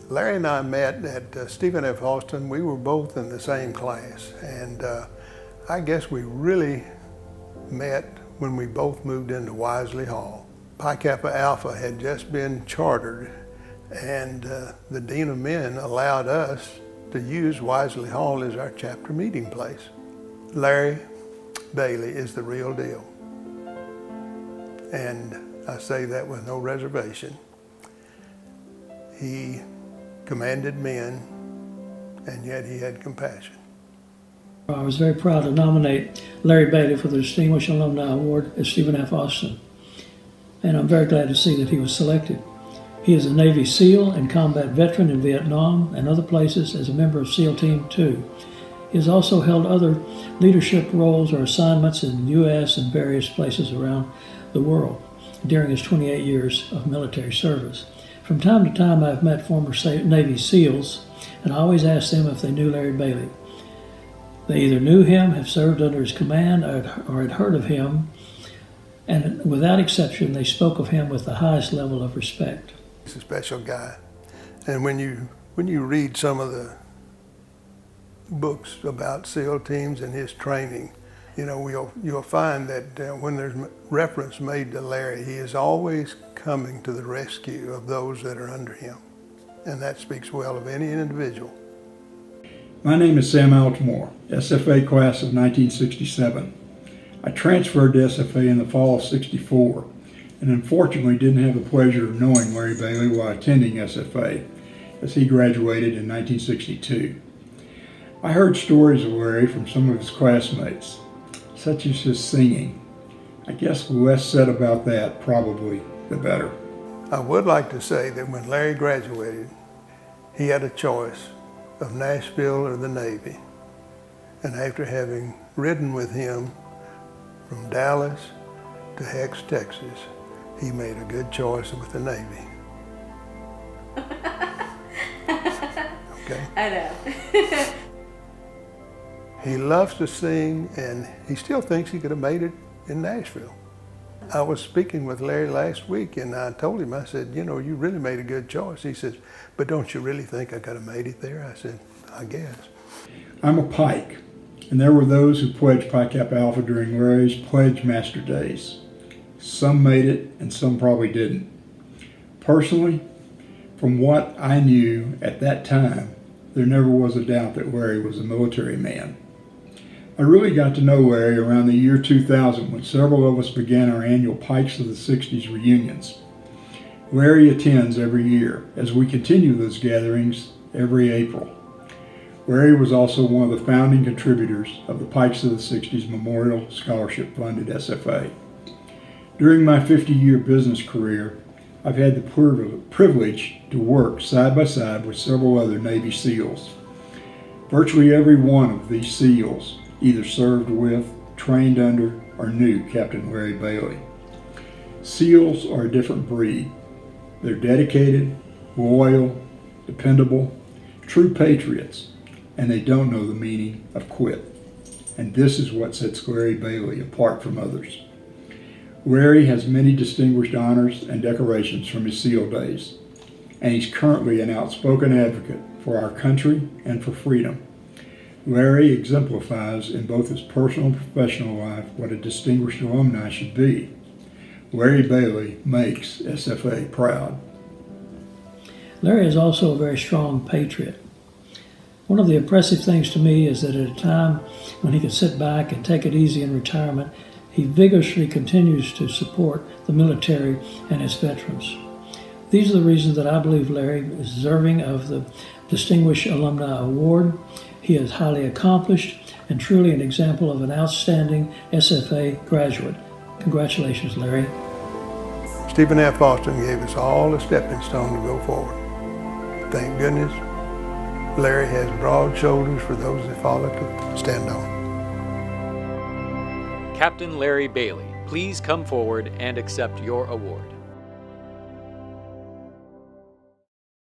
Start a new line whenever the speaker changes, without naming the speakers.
Larry and I met at Stephen F. Austin. We were both in the same class, and I guess we really met when we both moved into Wisely Hall. Pi Kappa Alpha had just been chartered, and the Dean of Men allowed us to use Wisely Hall as our chapter meeting place. Larry Bailey is the real deal, and I say that with no reservation. He commanded men, and yet he had compassion.
I was very proud to nominate Larry Bailey for the Distinguished Alumni Award at Stephen F. Austin, and I'm very glad to see that he was selected. He is a Navy SEAL and combat veteran in Vietnam and other places as a member of SEAL Team 2. He has also held other leadership roles or assignments in the U.S. and various places around the world during his 28 years of military service. From time to time, I've met former Navy SEALs, and I always asked them if they knew Larry Bailey. They either knew him, have served under his command, or had heard of him, and without exception, they spoke of him with the highest level of respect.
He's a special guy, and when you read some of the books about SEAL teams and his training, you'll find that when there's reference made to Larry, he is always coming to the rescue of those that are under him. And that speaks well of any individual.
My name is Sam Altimore, SFA class of 1967. I transferred to SFA in the fall of '64, and unfortunately didn't have the pleasure of knowing Larry Bailey while attending SFA, as he graduated in 1962. I heard stories of Larry from some of his classmates, such as his singing. I guess the less said about that, probably the better.
I would like to say that when Larry graduated, he had a choice of Nashville or the Navy. And after having ridden with him from Dallas to Hex, Texas, he made a good choice with the Navy. Okay?
I know.
He loves to sing, and he still thinks he could have made it in Nashville. I was speaking with Larry last week, and I told him, I said, you really made a good choice. He says, but don't you really think I could have made it there? I said, I guess.
I'm a Pike, and there were those who pledged Pi Kappa Alpha during Larry's Pledge Master days. Some made it, and some probably didn't. Personally, from what I knew at that time, there never was a doubt that Larry was a military man. I really got to know Larry around the year 2000 when several of us began our annual Pikes of the 60s reunions. Larry attends every year as we continue those gatherings every April. Larry was also one of the founding contributors of the Pikes of the 60s Memorial Scholarship Fund at SFA. During my 50-year business career, I've had the privilege to work side by side with several other Navy SEALs. Virtually every one of these SEALs either served with, trained under, or knew Captain Larry Bailey. SEALs are a different breed. They're dedicated, loyal, dependable, true patriots, and they don't know the meaning of quit. And this is what sets Larry Bailey apart from others. Larry has many distinguished honors and decorations from his SEAL days, and he's currently an outspoken advocate for our country and for freedom. Larry exemplifies in both his personal and professional life what a distinguished alumni should be. Larry Bailey makes SFA proud.
Larry is also a very strong patriot. One of the impressive things to me is that at a time when he could sit back and take it easy in retirement, he vigorously continues to support the military and its veterans. These are the reasons that I believe Larry is deserving of the Distinguished Alumni Award. He is highly accomplished and truly an example of an outstanding SFA graduate. Congratulations, Larry.
Stephen F. Austin gave us all a stepping stone to go forward. Thank goodness Larry has broad shoulders for those that follow to stand on.
Captain Larry Bailey, please come forward and accept your award.